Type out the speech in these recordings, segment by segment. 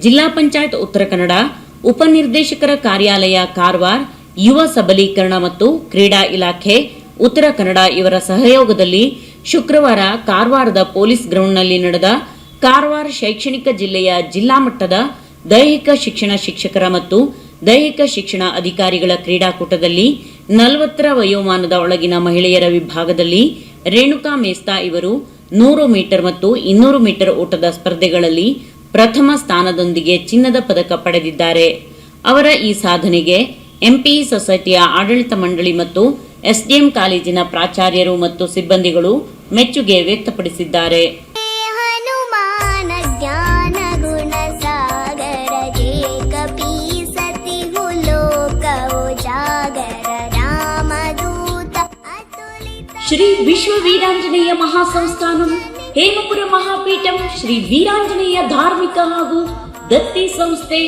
ಜಿಲ್ಲಾ ಪಂಚಾಯತ್ ಉತ್ತರ ಕನ್ನಡ ಉಪನಿರ್ದೇಶಕರ ಕಾರ್ಯಾಲಯ ಕಾರವಾರ, ಯುವ ಸಬಲೀಕರಣ ಮತ್ತು ಕ್ರೀಡಾ ಇಲಾಖೆ ಉತ್ತರ ಕನ್ನಡ ಇವರ ಸಹಯೋಗದಲ್ಲಿ ಶುಕ್ರವಾರ ಕಾರವಾರದ ಪೊಲೀಸ್ ಗ್ರೌಂಡ್ನಲ್ಲಿ ನಡೆದ ಕಾರವಾರ ಶೈಕ್ಷಣಿಕ ಜಿಲ್ಲೆಯ ಜಿಲ್ಲಾ ಮಟ್ಟದ ದೈಹಿಕ ಶಿಕ್ಷಣ ಶಿಕ್ಷಕರ ಮತ್ತು ದೈಹಿಕ ಶಿಕ್ಷಣ ಅಧಿಕಾರಿಗಳ ಕ್ರೀಡಾಕೂಟದಲ್ಲಿ 40ರ ವಯೋಮಾನದ ಒಳಗಿನ ಮಹಿಳೆಯರ ವಿಭಾಗದಲ್ಲಿ ರೇಣುಕಾ ಮೇಸ್ತಾ ಇವರು 100 ಮೀಟರ್ ಮತ್ತು 200 ಮೀಟರ್ ಓಟದ ಸ್ಪರ್ಧೆಗಳಲ್ಲಿ ಪ್ರಥಮ ಸ್ಥಾನದೊಂದಿಗೆ ಚಿನ್ನದ ಪದಕ ಪಡೆದಿದ್ದಾರೆ. ಅವರ ಈ ಸಾಧನೆಗೆ ಎಂಪಿ ಸೊಸೈಟಿಯ ಆಡಳಿತ ಮಂಡಳಿ ಮತ್ತು ಎಸ್ಡಿಎಂ ಕಾಲೇಜಿನ ಪ್ರಾಚಾರ್ಯರು ಮತ್ತು ಸಿಬ್ಬಂದಿಗಳು ಮೆಚ್ಚುಗೆ ವ್ಯಕ್ತಪಡಿಸಿದ್ದಾರೆ. ಶ್ರೀ ವಿಶ್ವ ವೀರಾಂಜನೇಯ ಮಹಾಸಂಸ್ಥಾನಂ ಹೇಮಪುರ ಮಹಾಪೀಠಂ ಶ್ರೀ ವೀರಾಂಜನೇಯ ಧಾರ್ಮಿಕ ಹಾಗೂ ದತ್ತಿ ಸಂಸ್ಥೆ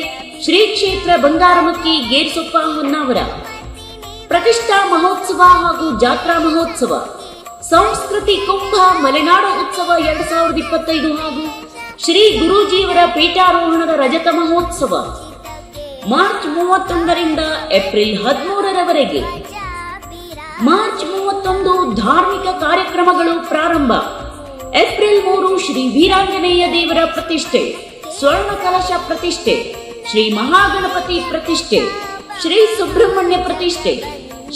ಶ್ರೀ ಕ್ಷೇತ್ರ ಬಂಗಾರಮಕ್ಕಿ ಗೇರ್ಸೊಪ್ಪ ಹೊನ್ನಾವರ ಪ್ರತಿಷ್ಠಾ ಮಹೋತ್ಸವ ಹಾಗೂ ಜಾತ್ರಾ ಮಹೋತ್ಸವ ಸಂಸ್ಕೃತಿ ಕುಂಭ ಮಲೆನಾಡು ಉತ್ಸವ 2025 ಹಾಗೂ ಶ್ರೀ ಗುರೂಜಿಯವರ ಪೀಠಾರೋಹಣದ ರಜತ ಮಹೋತ್ಸವ ಮಾರ್ಚ್ 31ರಿಂದ ಏಪ್ರಿಲ್ 13ರವರೆಗೆ. ಮಾರ್ಚ್ 31 ಧಾರ್ಮಿಕ ಕಾರ್ಯಕ್ರಮಗಳು ಪ್ರಾರಂಭ. ಏಪ್ರಿಲ್ 3 ಶ್ರೀ ವೀರಾಂಜನೇಯ ದೇವರ ಪ್ರತಿಷ್ಠೆ, ಸ್ವರ್ಣ ಕಲಶ ಪ್ರತಿಷ್ಠೆ, ಶ್ರೀ ಮಹಾಗಣಪತಿ ಪ್ರತಿಷ್ಠೆ, ಶ್ರೀ ಸುಬ್ರಹ್ಮಣ್ಯ ಪ್ರತಿಷ್ಠೆ,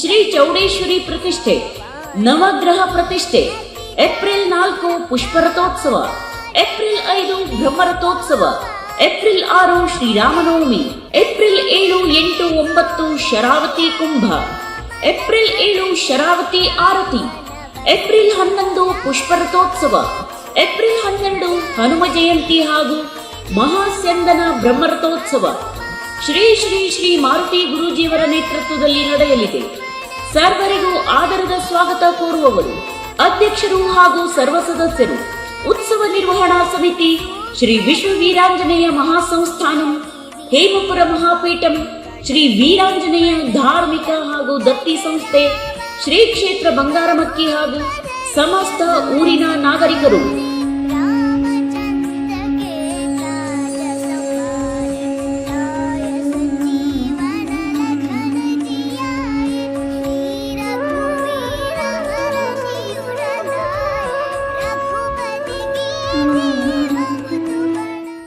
ಶ್ರೀ ಚೌಡೇಶ್ವರಿ ಪ್ರತಿಷ್ಠೆ, ನವಗ್ರಹ ಪ್ರತಿಷ್ಠೆ. ಏಪ್ರಿಲ್ 4 ಪುಷ್ಪರಥೋತ್ಸವ, ಏಪ್ರಿಲ್ 5 ಬ್ರಹ್ಮರಥೋತ್ಸವ, April 6 Sriramanavami, April 7, 8, 9 Sharavathi Kumbha, April 7 Sharavathi ಆರತಿ, ಏಪ್ರಿಲ್ 11 ಪುಷ್ಪರಥೋತ್ಸವ, ಏಪ್ರಿಲ್ 12 ಹನುಮ ಜಯಂತಿ ಹಾಗೂ ಮಹಾಸ್ಯಂದನ ಬ್ರಹ್ಮರಥೋತ್ಸವ ಶ್ರೀ ಶ್ರೀ ಶ್ರೀ ಮಾರುತಿ ಗುರೂಜಿಯವರ ನೇತೃತ್ವದಲ್ಲಿ ನಡೆಯಲಿದೆ. ಸರ್ವರಿಗೂ ಆದರದ ಸ್ವಾಗತ ಕೋರುವವರು ಅಧ್ಯಕ್ಷರು ಹಾಗೂ ಸರ್ವ ಸದಸ್ಯರು. ಉತ್ಸವ ನಿರ್ವಹಣಾ ಸಮಿತಿ ಶ್ರೀ ವಿಶ್ವ ವೀರಾಂಜನೇಯ ಮಹಾಸಂಸ್ಥಾನಂ ಹೇಮಪುರ ಮಹಾಪೀಠಂ ಶ್ರೀ ವೀರಾಂಜನೇಯ ಧಾರ್ಮಿಕ ಹಾಗೂ ದತ್ತಿ ಸಂಸ್ಥೆ ಶ್ರೀ ಕ್ಷೇತ್ರ ಬಂಗಾರಮಕ್ಕಿ ಹಾಗೂ ಸಮಸ್ತ ಊರಿನ ನಾಗರಿಕರು.